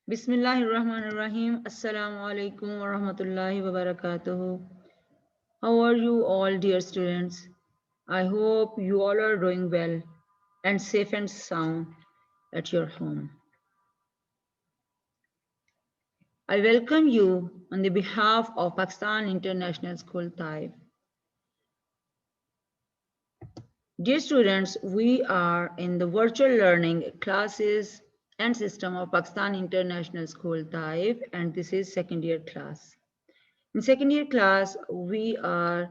Bismillahirrahmanirrahim. Assalamu alaikum wa rahmatullahi wa barakatuhu. How are you all, dear students? I hope you all are doing well and safe and sound at your home. I welcome you on the behalf of Pakistan International School TAIF. Dear students, we are in the virtual learning classes and system of Pakistan International School TAIF, and this is second year class. In second year class, we are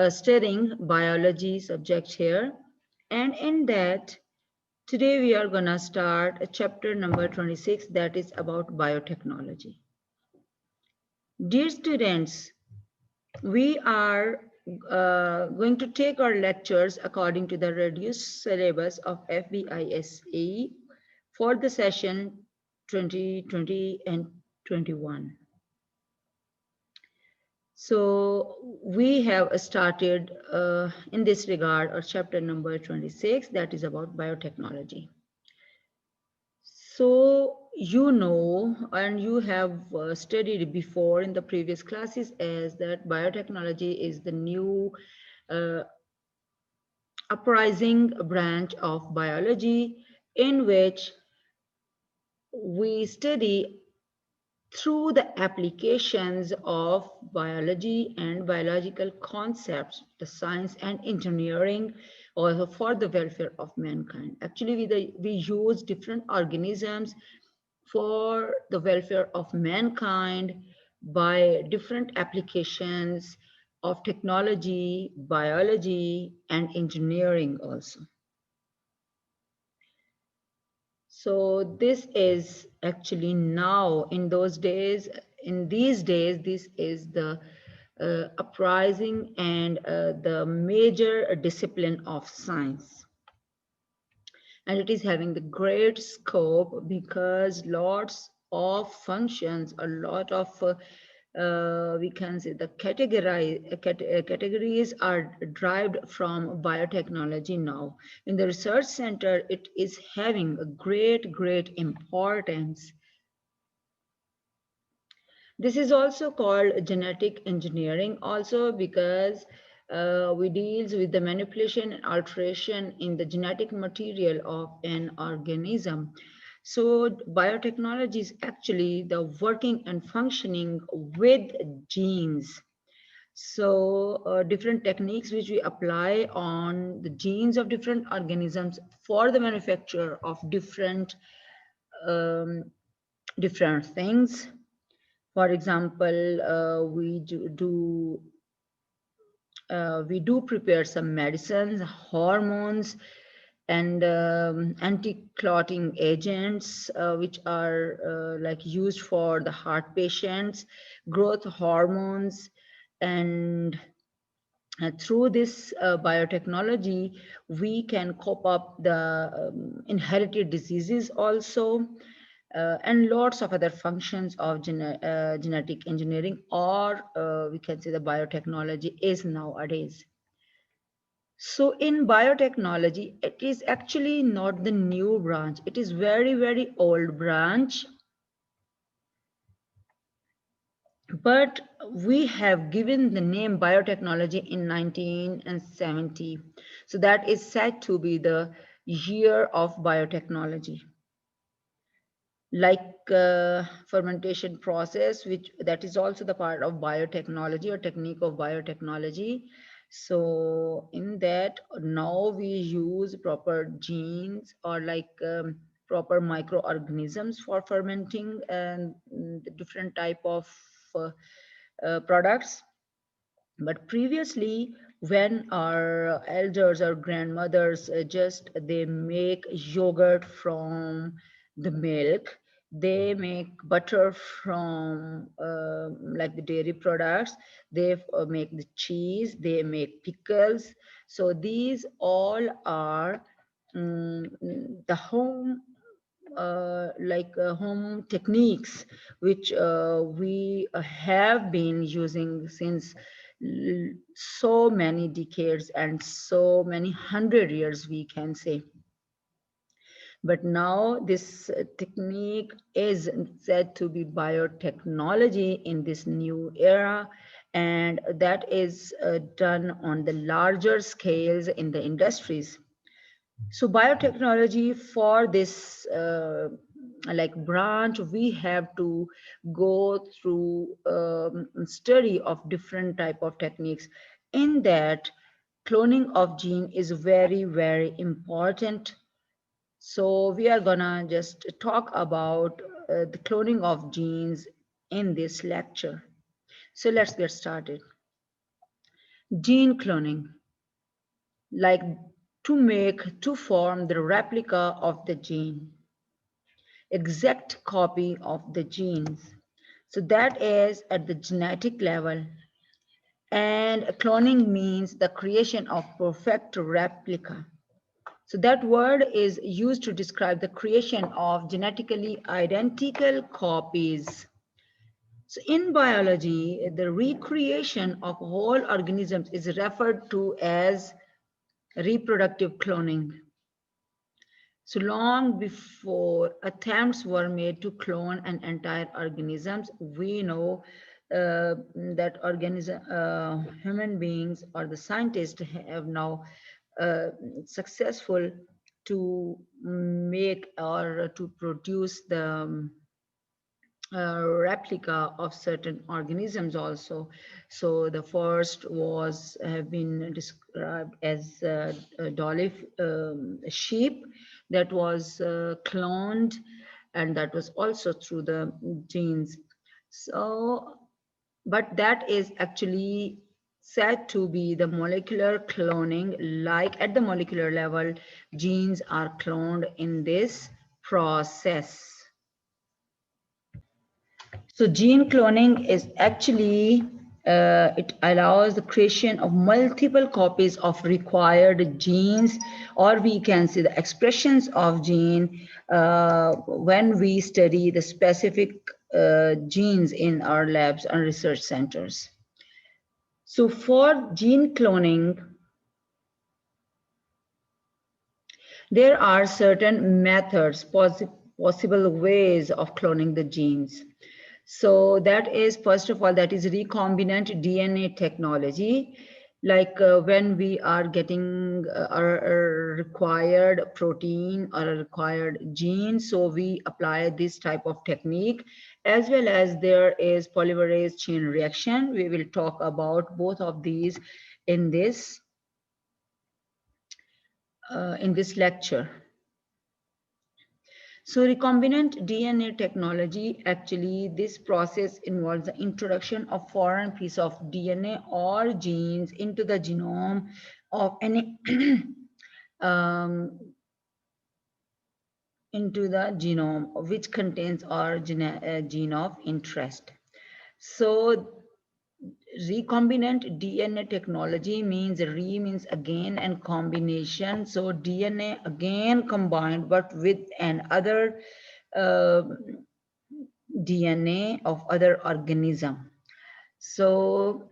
studying biology subject here. And in that, today we are gonna start a chapter number 26 that is about biotechnology. Dear students, we are going to take our lectures according to the reduced syllabus of FBISE for the session 2020 and 21. So we have started in this regard our chapter number 26 that is about biotechnology. So you know and you have studied before in the previous classes as that biotechnology is the new uh, uprising branch of biology in which we study through the applications of biology and biological concepts, the science and engineering, also for the welfare of mankind. Actually, we use different organisms for the welfare of mankind by different applications of technology, biology, and engineering also. So this is actually now in these days, this is the uprising and the major discipline of science. And it is having the great scope because lots of functions, a lot of we can say the categories are derived from biotechnology now. In the research center, it is having a great importance. This is also called genetic engineering also because we deals with the manipulation and alteration in the genetic material of an organism. So biotechnology is actually the working and functioning with genes. So different techniques which we apply on the genes of different organisms for the manufacture of um, different things. For example, we do prepare some medicines, hormones, and anti-clotting agents, which are like used for the heart patients, growth hormones, and through this biotechnology, we can cope up the inherited diseases also, and lots of other functions of genetic engineering, or we can say the biotechnology is nowadays. So in biotechnology, it is actually not the new branch. It is very old branch, but we have given the name biotechnology in 1970. So that is said to be the year of biotechnology. Like fermentation process, which that is also the part of biotechnology or technique of biotechnology. So in that now we use proper genes or like proper microorganisms for fermenting and the different type of uh, products. But previously, when our elders or grandmothers just they make yogurt from the milk, they make butter from like the dairy products, they make the cheese, they make pickles. So these all are the home home techniques which we have been using since so many decades and so many hundred years, we can say. But now this technique is said to be biotechnology in this new era, and that is done on the larger scales in the industries. So biotechnology for this like branch, we have to go through study of different type of techniques. In that, cloning of gene is very, very important. So we are gonna just talk about the cloning of genes in this lecture. So let's get started. Gene cloning, like to form the replica of the gene, exact copy of the genes. So that is at the genetic level. And cloning means the creation of perfect replica. So that word is used to describe the creation of genetically identical copies. So in biology, the recreation of whole organisms is referred to as reproductive cloning. So long before attempts were made to clone an entire organisms, we know that human beings or the scientists have now uh, successful to make or to produce the replica of certain organisms also. So the first was have been described as a dolly sheep that was cloned, and that was also through the genes. So, but that is actually said to be the molecular cloning, like at the molecular level, genes are cloned in this process. So gene cloning is actually, it allows the creation of multiple copies of required genes, or we can see the expressions of gene when we study the specific genes in our labs and research centers. So for gene cloning, there are certain methods, possible ways of cloning the genes. So that is, first of all, that is recombinant DNA technology. Like when we are getting a required protein or a required gene, so we apply this type of technique. As well as there is polymerase chain reaction. We will talk about both of these in this lecture. So recombinant DNA technology, actually this process involves the introduction of foreign piece of DNA or genes into the genome of any um, into the genome which contains our gene of interest. So recombinant DNA technology means re means again and combination. So DNA again combined, but with another uh, DNA of other organism. So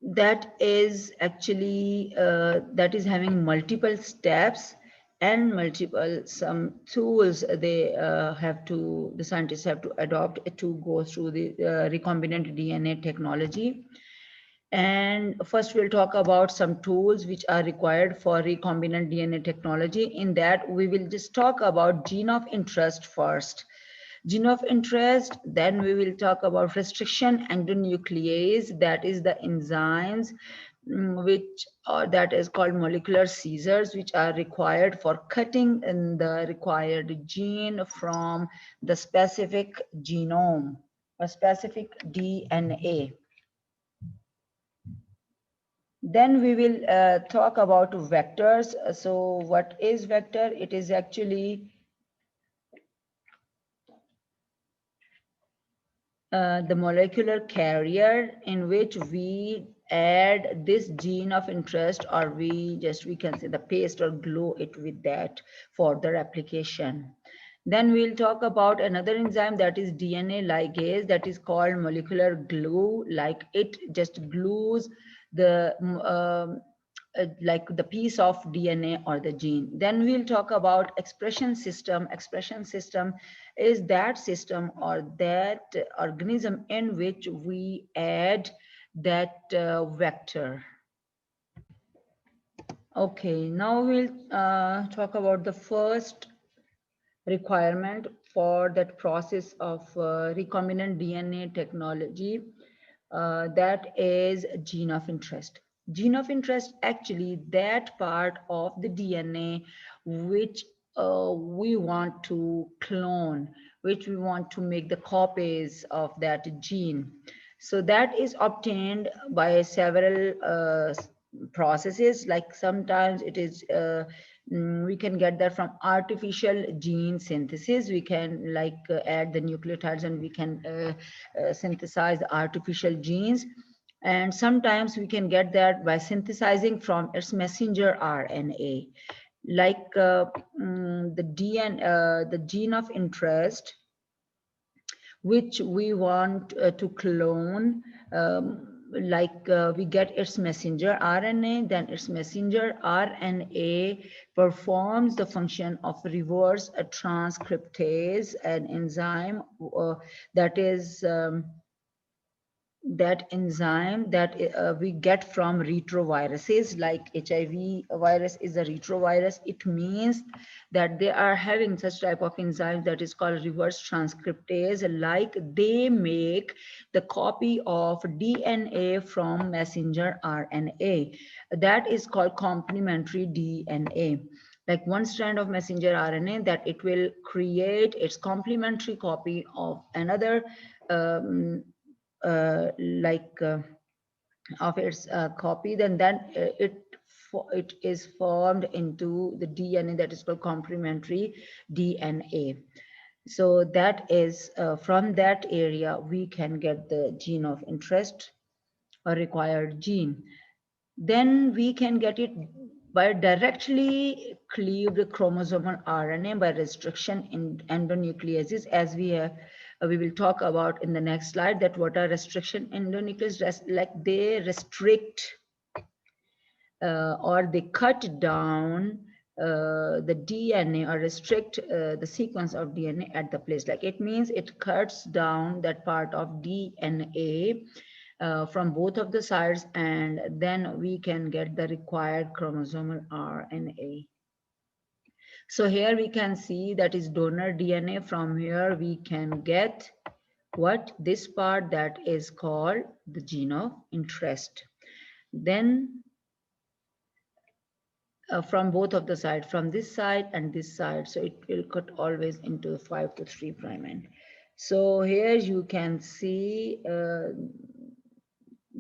that is actually that is having multiple steps and multiple some tools they the scientists have to adopt to go through the recombinant DNA technology. And first we'll talk about some tools which are required for recombinant DNA technology. In that we will just talk about gene of interest first. Gene of interest, then we will talk about restriction endonuclease, that is the enzymes which that is called molecular scissors, which are required for cutting in the required gene from the specific genome or specific DNA. Then we will talk about vectors. So what is vector? It is actually the molecular carrier in which we add this gene of interest, or we can say the paste or glue it with that for the replication. Then we'll talk about another enzyme, that is DNA ligase, that is called molecular glue, like it just glues the like the piece of DNA or the gene. Then we'll talk about expression system. Expression system is that system or that organism in which we add that vector. Okay, now we'll talk about the first requirement for that process of recombinant DNA technology, that is gene of interest. Gene of interest, actually that part of the DNA which we want to clone, which we want to make the copies of that gene. So that is obtained by several processes. Like sometimes it is we can get that from artificial gene synthesis. We can add the nucleotides and we can synthesize the artificial genes. And sometimes we can get that by synthesizing from its messenger RNA. The gene of interest which we want to clone, we get its messenger RNA, then its messenger RNA performs the function of reverse transcriptase, an enzyme that is that enzyme that we get from retroviruses. Like HIV virus is a retrovirus. It means that they are having such type of enzyme that is called reverse transcriptase. Like they make the copy of DNA from messenger RNA. That is called complementary DNA. Like one strand of messenger RNA, that it will create its complementary copy of another of its copy, then it is formed into the DNA that is called complementary DNA. So that is from that area we can get the gene of interest or required gene. Then we can get it by directly cleaved chromosomal RNA by restriction in endonucleases, as we will talk about in the next slide, that what are restriction endonucleases, like they restrict or they cut down the DNA or restrict the sequence of DNA at the place. Like it means it cuts down that part of DNA from both of the sides, and then we can get the required chromosomal RNA. So here we can see that is donor DNA. From here we can get what this part that is called the gene of interest. Then from both of the sides, from this side and this side, so it will cut always into 5 to 3 prime end. So here you can see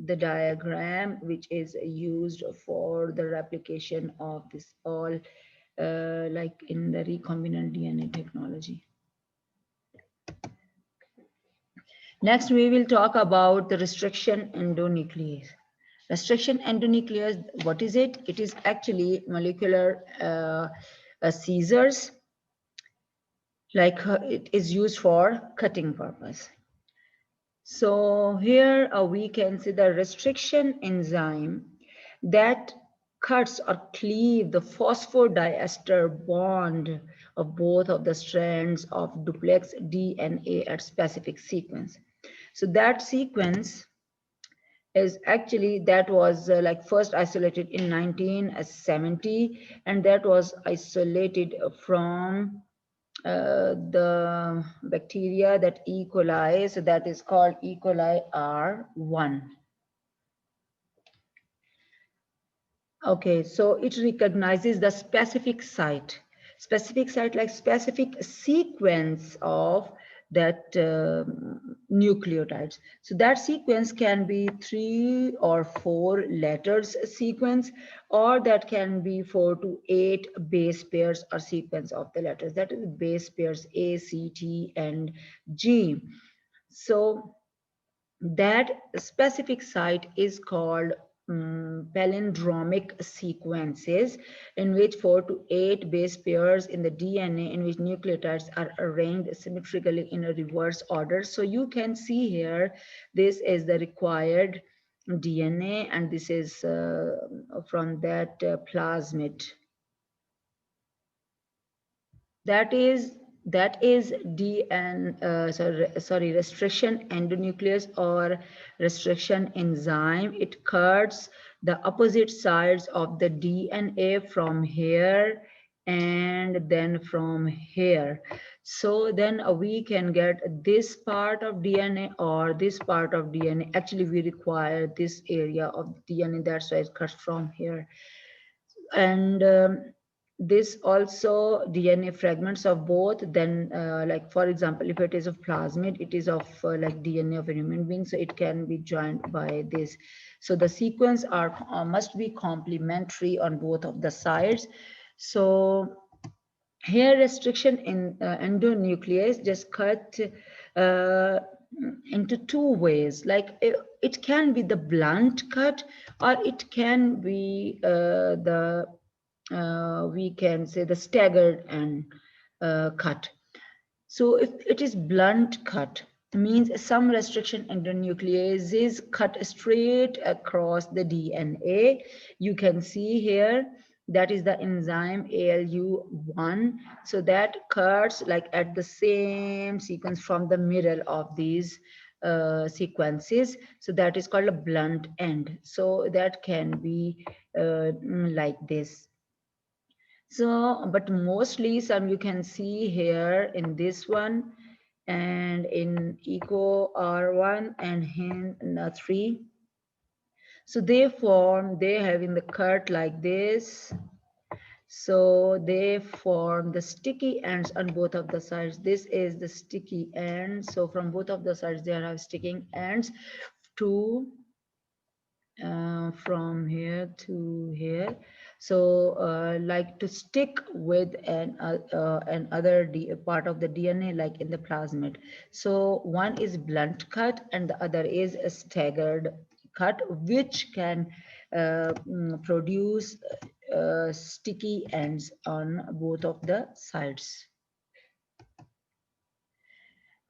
the diagram which is used for the replication of this all like in the recombinant DNA technology. Next, we will talk about the restriction endonuclease. Restriction endonuclease, what is it? It is actually molecular scissors, like it is used for cutting purpose. So here we can see the restriction enzyme that cuts or cleave the phosphodiester bond of both of the strands of duplex DNA at specific sequence. So that sequence is actually, that was like first isolated in 1970, and that was isolated from the bacteria that E. coli, so that is called E. coli R1. Okay, so it recognizes the specific site like specific sequence of that nucleotides. So that sequence can be 3 or 4 letters sequence, or that can be 4 to 8 base pairs or sequence of the letters. That is base pairs A, C, T, and G. So that specific site is called palindromic sequences, in which 4 to 8 base pairs in the DNA in which nucleotides are arranged symmetrically in a reverse order. So you can see here, this is the required DNA, and this is from that plasmid. That is restriction endonuclease or restriction enzyme. It cuts the opposite sides of the DNA from here and then from here. So then we can get this part of DNA or this part of DNA. Actually, we require this area of DNA. That's why it cuts from here. And this also DNA fragments of both. Then like for example, if it is of plasmid, it is of like DNA of a human being, so it can be joined by this. So the sequence are must be complementary on both of the sides. So here restriction in endonuclease just cut uh, into two ways. Like it can be the blunt cut, or it can be the we can say the staggered and cut. So if it is blunt cut, means some restriction endonucleases cut straight across the DNA. You can see here that is the enzyme ALU1. So that cuts like at the same sequence from the middle of these sequences. So that is called a blunt end. So that can be like this. So, but mostly some you can see here in this one and in eco R1 and in 3. So they have in the cut like this. So they form the sticky ends on both of the sides. This is the sticky end. So from both of the sides, there are sticking ends to from here to here. So like to stick with an other part of the DNA, like in the plasmid. So one is blunt cut and the other is a staggered cut, which can produce sticky ends on both of the sides.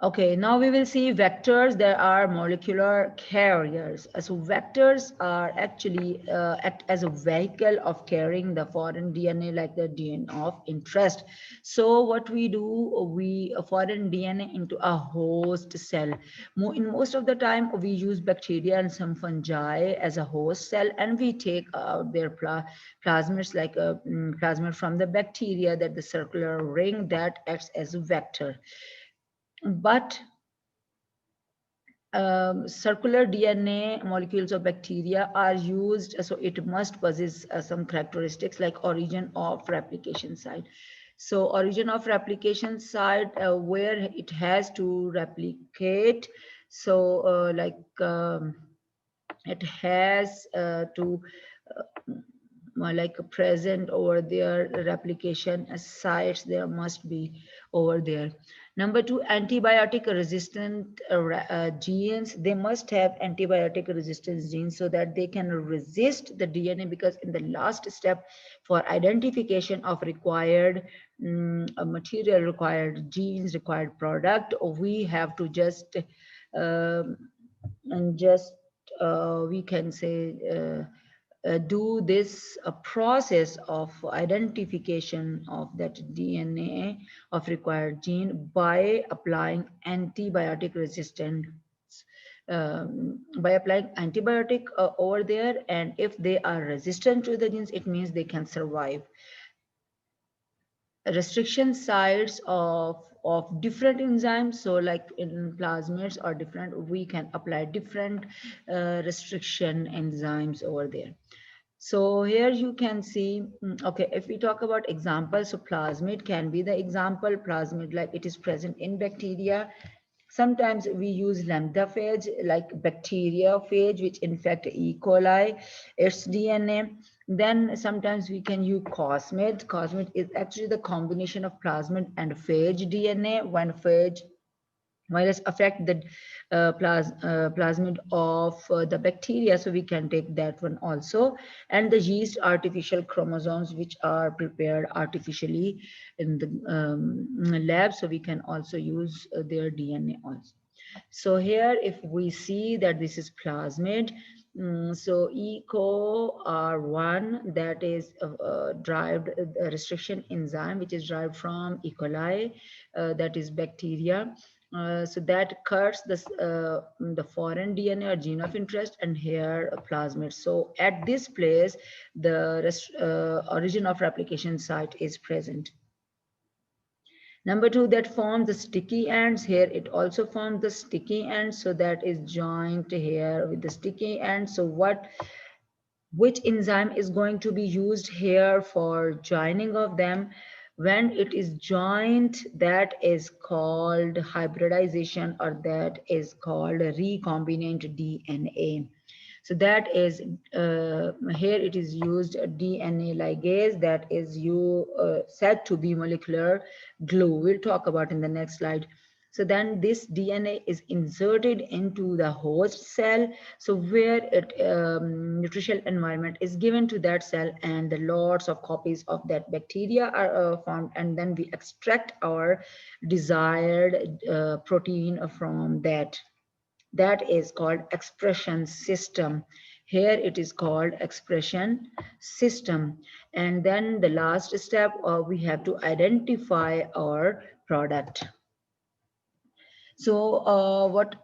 Okay, now we will see vectors. There are molecular carriers. So vectors are actually act as a vehicle of carrying the foreign DNA, like the DNA of interest. So what we do, we foreign DNA into a host cell. In most of the time, we use bacteria and some fungi as a host cell, and we take out their plasmids, like a plasmid from the bacteria, that the circular ring that acts as a vector. But circular DNA molecules of bacteria are used, so it must possess some characteristics like origin of replication site. So origin of replication site, where it has to replicate. So it has to like present over there, replication sites there must be over there. Number two, antibiotic resistant genes. They must have antibiotic resistance genes so that they can resist the DNA, because in the last step for identification of required material, required genes, required product, we have to just and just we can say do this process of identification of that DNA of required gene by applying antibiotic resistant by applying antibiotic over there. And if they are resistant to the genes, it means they can survive. Restriction sites of different enzymes, so like in plasmids are different, we can apply different restriction enzymes over there. So here you can see, okay, if we talk about examples, so plasmid can be the example. Plasmid, like it is present in bacteria. Sometimes we use lambda-phage, like bacteriophage, which infect E. coli, its DNA. Then sometimes we can use cosmid. Cosmid is actually the combination of plasmid and phage DNA. When phage virus affect the plasmid of the bacteria, so we can take that one also. And the yeast artificial chromosomes, which are prepared artificially in the lab, so we can also use their DNA also. So here if we see that this is plasmid, So eco R1, that is derived restriction enzyme, which is derived from E. coli, that is bacteria. So that cuts the foreign DNA or gene of interest, and here a plasmid. So at this place, the origin of replication site is present. Number two, that forms the sticky ends. Here it also forms the sticky ends, so that is joined here with the sticky ends. So which enzyme is going to be used here for joining of them? When it is joined, that is called hybridization, or that is called recombinant DNA. So that is here it is used DNA ligase, that is said to be molecular glue. We'll talk about in the next slide. So then this DNA is inserted into the host cell, so where it nutritional environment is given to that cell, and the lots of copies of that bacteria are formed, and then we extract our desired protein from that. That is called expression system. Here it is called expression system. And then the last step, we have to identify our product. So what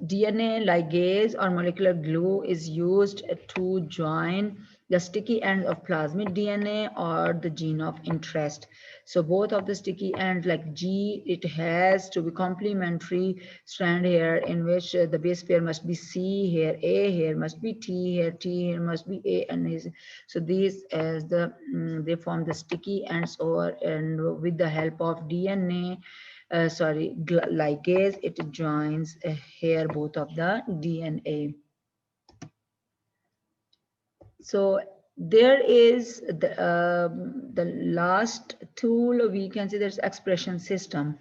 DNA ligase or molecular glue is used to join the sticky ends of plasmid DNA or the gene of interest. So both of the sticky ends, like G, it has to be complementary strand here, in which the base pair must be C here, A here must be T here, T here must be A, and is so these as they form the sticky ends over, and with the help of DNA, ligase, it joins here both of the DNA. So there is the last tool, we can say, there's expression system.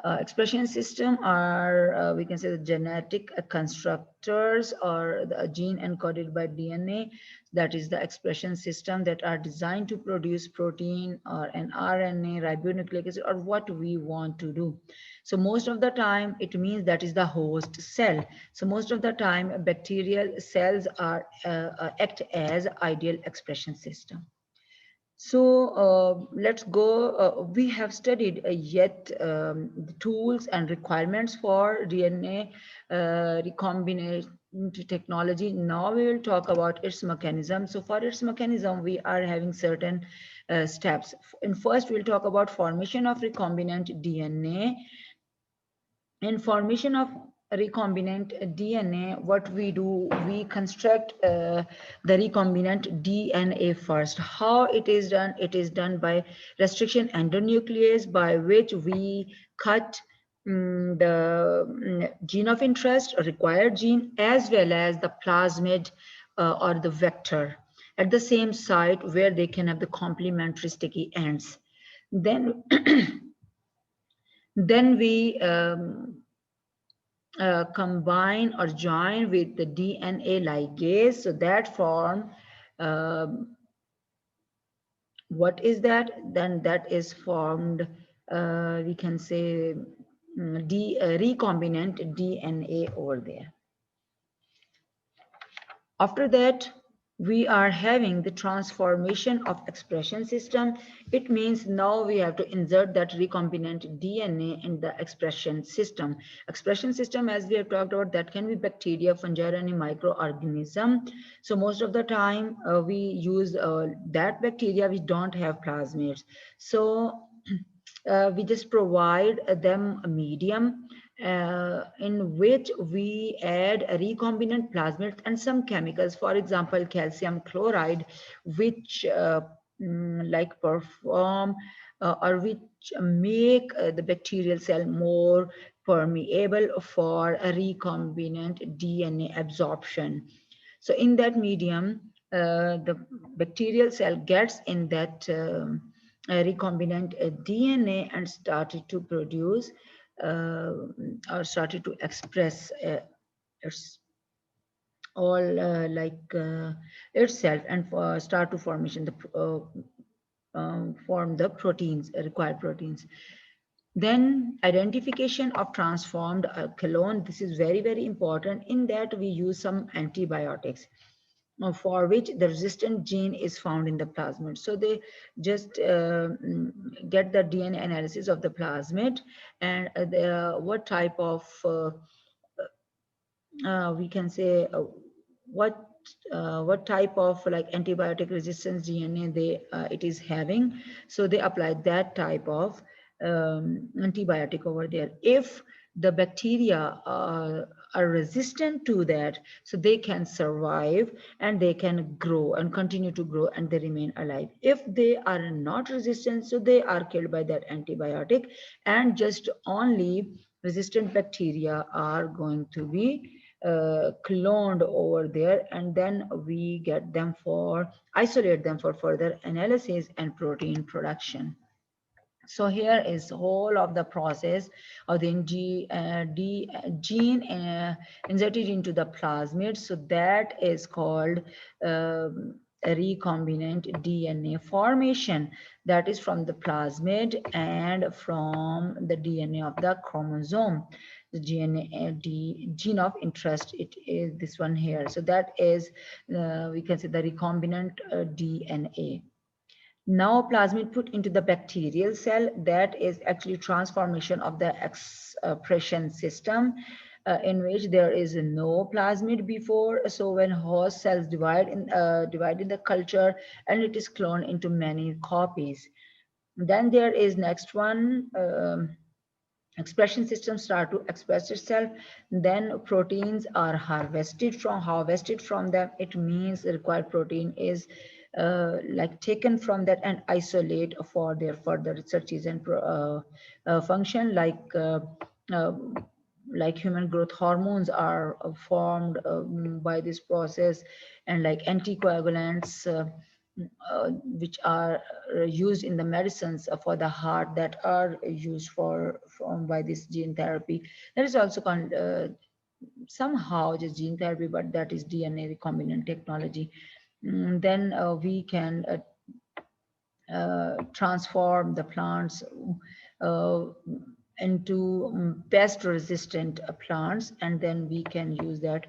Expression system are, we can say, the genetic constructors or the gene encoded by DNA. That is the expression system that are designed to produce protein or an RNA, ribonucleic acid, or what we want to do. So most of the time it means that is the host cell. So most of the time bacterial cells are act as ideal expression system. So let's go. We have studied yet the tools and requirements for DNA recombinant technology. Now we will talk about its mechanism. So for its mechanism, we are having certain steps. And first, we'll talk about formation of recombinant DNA. In formation of recombinant DNA, what we do, we construct the recombinant DNA first. How it is done? It is done by restriction endonuclease, by which we cut the gene of interest, required gene, as well as the plasmid or the vector at the same site where they can have the complementary sticky ends. Then, then we combine or join with the DNA ligase. So that form, what is that? Then that is formed, we can say, recombinant DNA over there. After that, we are having the transformation of expression system. It means now we have to insert that recombinant DNA in the expression system. Expression system, as we have talked about, that can be bacteria, fungi, or any microorganism. So most of the time we use that bacteria which don't have plasmids. So we just provide them a medium in which we add a recombinant plasmids and some chemicals, for example, calcium chloride, which like perform or which make the bacterial cell more permeable for a recombinant DNA absorption. So in that medium, the bacterial cell gets in that recombinant DNA and started to produce or started to express its all itself, and start to formation the form the proteins, required proteins. Then identification of transformed clone. This is very, very important. In that we use some antibiotics for which the resistant gene is found in the plasmid. So they just get the DNA analysis of the plasmid and what type of we can say what what type of like antibiotic resistance DNA it is having. So they apply that type of antibiotic over there. If the bacteria are resistant to that, so they can survive and they can grow and continue to grow and they remain alive. If they are not resistant, so they are killed by that antibiotic, and just only resistant bacteria are going to be cloned over there, and then we get them for isolate them for further analysis and protein production. So here is whole of the process of the gene inserted into the plasmid. So that is called a recombinant DNA formation, that is from the plasmid and from the DNA of the chromosome. The gene of interest, it is this one here. So that is we can say the recombinant DNA. Now plasmid put into the bacterial cell, that is actually transformation of the expression system in which there is no plasmid before. So when host cells divide in the culture, and it is cloned into many copies. Then there is next one. Expression system start to express itself, then proteins are harvested from them. It means the required protein is like taken from that and isolate for their further researches and function, uh, like human growth hormones are formed by this process, and like anticoagulants which are used in the medicines for the heart, that are used by this gene therapy. That is also somehow just gene therapy, but that is DNA recombinant technology. Then we can transform the plants uh, into pest resistant plants, and then we can use that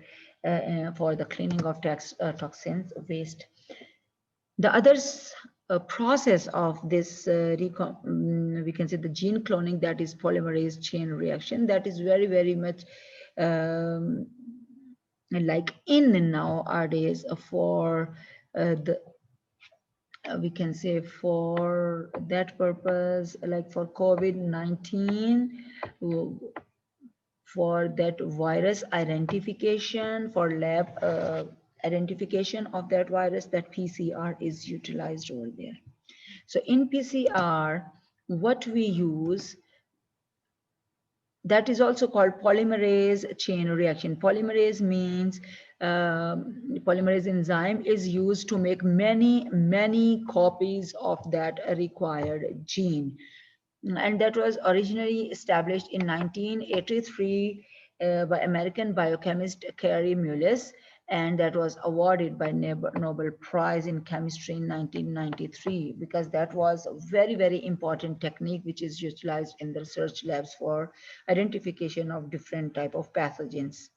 for the cleaning of toxins waste. The other process of this we can say the gene cloning, that is polymerase chain reaction, that is very, very much um, like in nowadays for the we can say for that purpose, like for COVID-19, for that virus identification, for lab identification of that virus, that PCR is utilized over there. So in PCR, what we use, that is also called polymerase chain reaction. Polymerase means polymerase enzyme is used to make many copies of that required gene, and that was originally established in 1983 by American biochemist Carey Mullis, and that was awarded by Nobel Prize in Chemistry in 1993, because that was a very, very important technique which is utilized in the research labs for identification of different type of pathogens.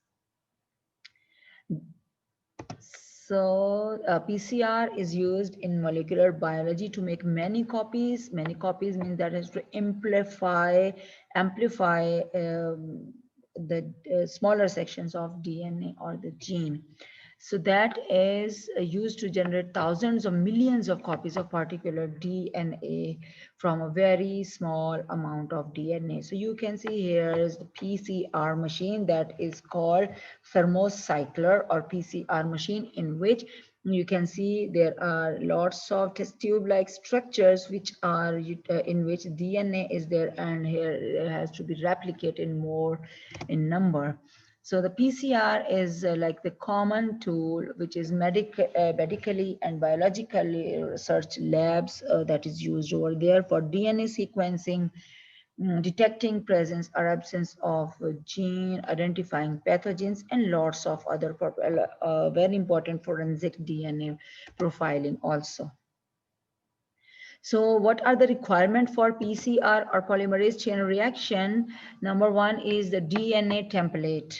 So PCR is used in molecular biology to make many copies. Many copies means that is to amplify the smaller sections of DNA or the gene. So that is used to generate thousands of millions of copies of particular DNA from a very small amount of DNA. So you can see here is the PCR machine, that is called thermocycler or PCR machine, in which you can see there are lots of test tube like structures which are in which DNA is there, and here it has to be replicated more in number. So the PCR is like the common tool which is medically and biologically research labs that is used over there for DNA sequencing, detecting presence or absence of a gene, identifying pathogens, and lots of other very important forensic DNA profiling also. So what are the requirements for PCR or polymerase chain reaction? Number one is the DNA template.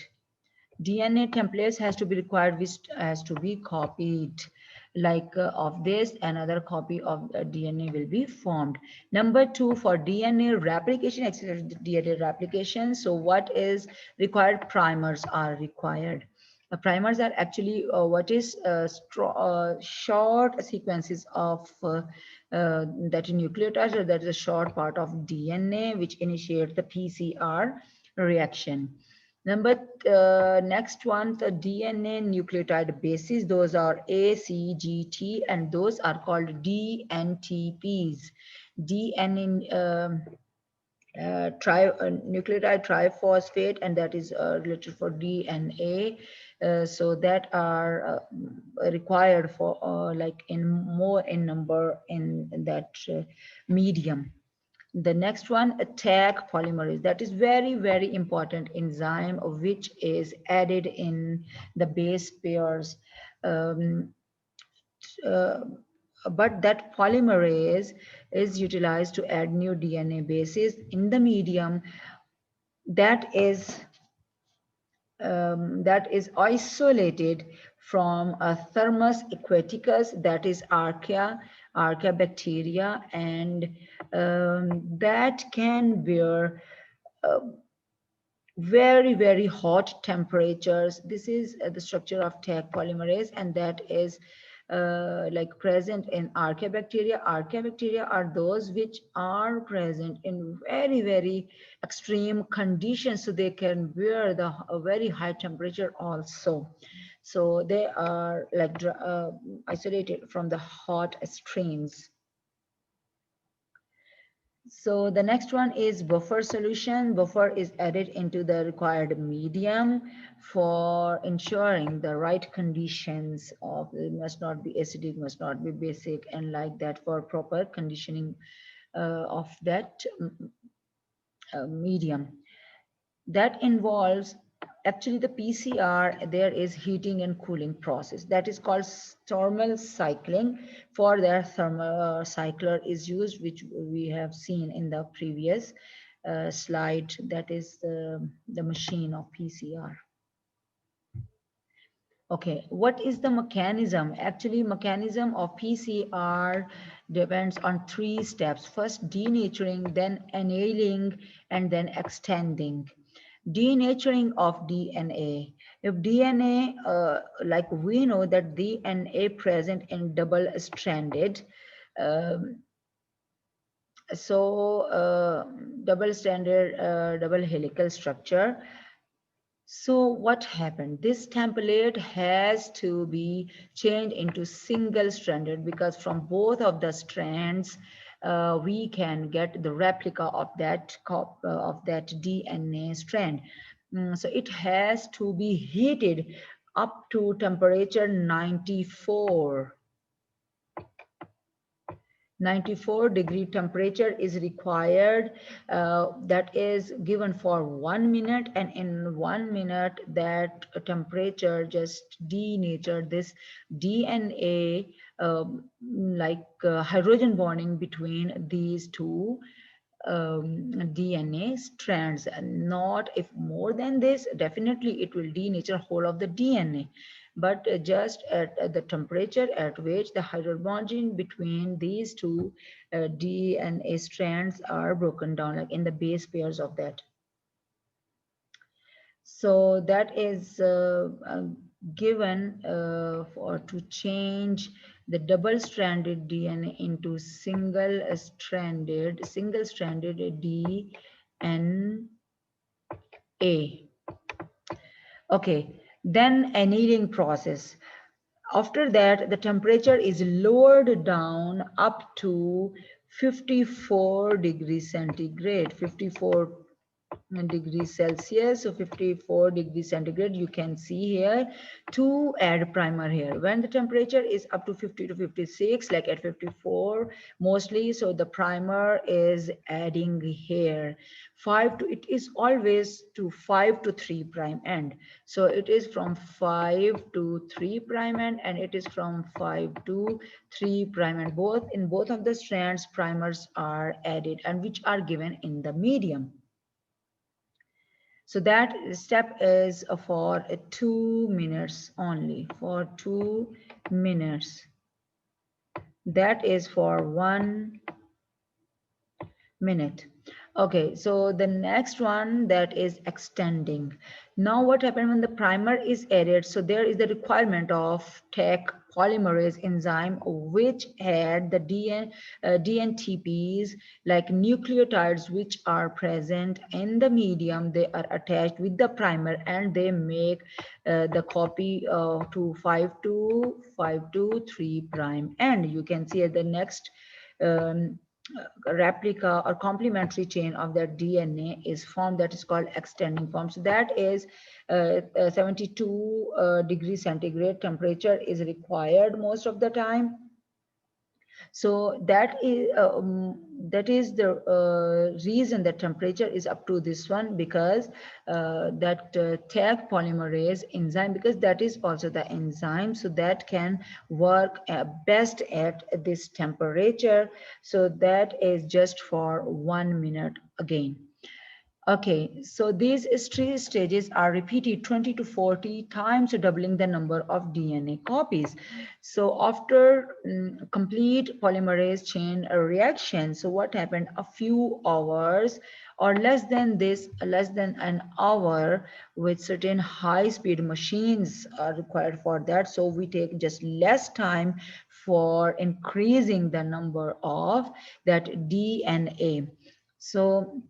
DNA templates has to be required, which has to be copied. Like of this, another copy of the DNA will be formed. Number two, for DNA replication, accelerated DNA replication. So what is required? Primers are required. The primers are actually what is short sequences of that nucleotides, or that is a short part of DNA which initiate the PCR reaction. Next one, the DNA nucleotide bases. Those are A, C, G, T, and those are called DNTPs. DNA nucleotide triphosphate, and that is related for DNA. So that are required for like in more in number in that medium. The next one, a TAG polymerase. That is very, very important enzyme which is added in the base pairs. Um, uh, but that polymerase is utilized to add new DNA bases in the medium that is isolated from a thermus aquaticus, that is archaea bacteria, and that can bear uh, very, very hot temperatures. This is the structure of TAG polymerase, and that is like present in archaebacteria. Archaebacteria are those which are present in very, very extreme conditions, so they can bear the very high temperature also. So they are like isolated from the hot streams. So the next one is buffer solution. Buffer is added into the required medium for ensuring the right conditions of, it must not be acidic, must not be basic, and like that, for proper conditioning of that medium. That involves actually the PCR, there is heating and cooling process. That is called thermal cycling. For that, thermal cycler is used, which we have seen in the previous slide. That is the machine of PCR. Okay, what is the mechanism? Actually, mechanism of PCR depends on three steps. First, denaturing, then annealing, and then extending. Denaturing of DNA. If DNA, like we know that DNA present in double-stranded, um, double-stranded, double helical structure. So what happened? This template has to be changed into single-stranded, because from both of the strands, we can get the replica of that DNA strand. So it has to be heated up to temperature 94. 94-degree temperature is required. That is given for 1 minute, and in 1 minute that temperature just denatured this DNA, like hydrogen bonding between these two DNA strands. And not, if more than this, definitely it will denature whole of the DNA, but just at the temperature at which the hydrogen bonding between these two DNA strands are broken down, like in the base pairs of that. So that is given for to change the double-stranded DNA into single-stranded DNA. Okay, then annealing process. After that, the temperature is lowered down up to 54 degrees centigrade, 54 degrees Celsius, so 54 degrees centigrade. You can see here to add primer here. When the temperature is up to 50 to 56, like at 54 mostly, so the primer is adding here. 5 to, it is always to 5 to 3 prime end. So it is from 5 to 3 prime end, and it is from 5 to 3 prime end. Both in both of the strands, primers are added and which are given in the medium. So that step is for 2 minutes only, for 2 minutes. That is for 1 minute. Okay, so the next one, that is extending. Now what happened when the primer is added? So there is the requirement of TAC polymerase enzyme, which had the DNTPs, like nucleotides, which are present in the medium. They are attached with the primer and they make the copy to 5 to 3 prime. And you can see at the next um, replica or complementary chain of that DNA is formed, that is called extending form. So that is 72 degrees centigrade temperature is required most of the time. So that is the reason that temperature is up to this one, because that TAC polymerase enzyme, because that is also the enzyme, so that can work best at this temperature. So that is just for 1 minute again. Okay, so these three stages are repeated 20 to 40 times, doubling the number of DNA copies. So after complete polymerase chain reaction, so what happened? A few hours or less than this, less than an hour, with certain high-speed machines are required for that. So we take just less time for increasing the number of that DNA. So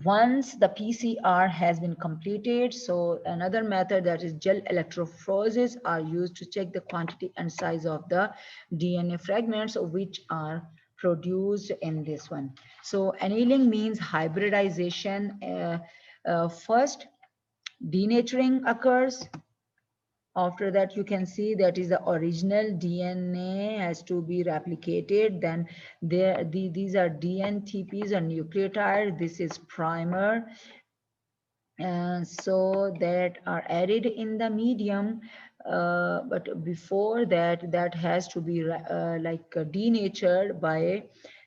once the PCR has been completed, so another method, that is gel electrophoresis, are used to check the quantity and size of the DNA fragments which are produced in this one. So annealing means hybridization. First, denaturing occurs. After that, you can see that is the original DNA has to be replicated. Then these are DNTPs and nucleotide. This is primer. So that are added in the medium. But before that, that has to be denatured by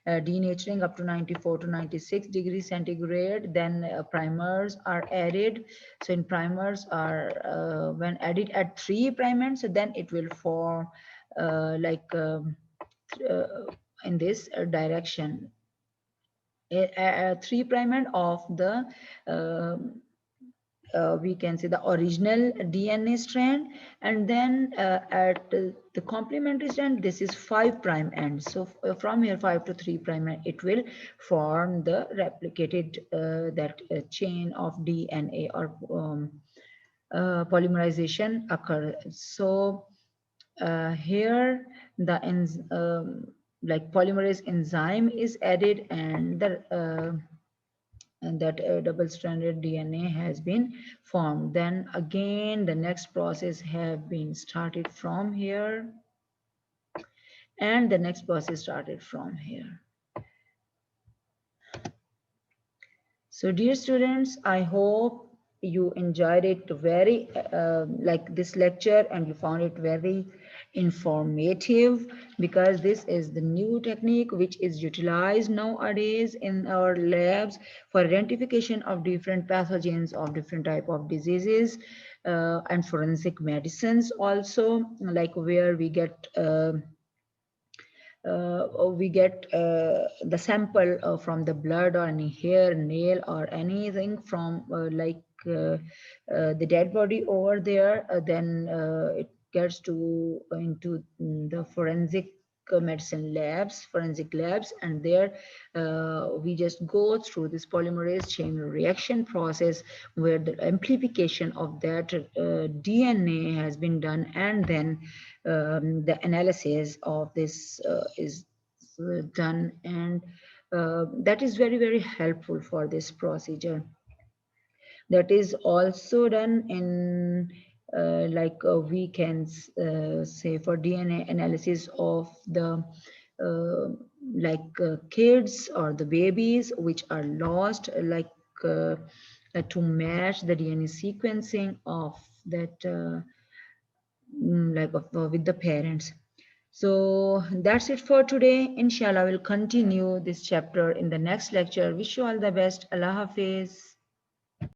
denaturing up to 94 to 96 degrees centigrade. Then primers are added. So in primers are when added at 3 primers, so then it will form uh, in this direction, 3 primer of the we can see the original DNA strand, and then at the complementary strand, this is 5 prime end. So from here 5 to 3 prime end, it will form the replicated that chain of DNA or polymerization occur. So here the like polymerase enzyme is added, and that double-stranded DNA has been formed. Then again, the next process have been started from here, and the next process started from here. So dear students, I hope you enjoyed it very like this lecture, and you found it very informative, because this is the new technique which is utilized nowadays in our labs for identification of different pathogens of different type of diseases, and forensic medicines also, like where we get the sample from the blood or any hair, nail, or anything from the dead body over there. Then it gets to into the medicine labs, forensic labs, and there we just go through this polymerase chain reaction process, where the amplification of that DNA has been done, and then the analysis of this is done, and that is very, very helpful for this procedure. That is also done in we can say for DNA analysis of the uh, kids or the babies which are lost, uh, to match the DNA sequencing of that with the parents. So that's it for today. Inshallah, we'll continue this chapter in the next lecture. Wish you all the best. Allah Hafiz.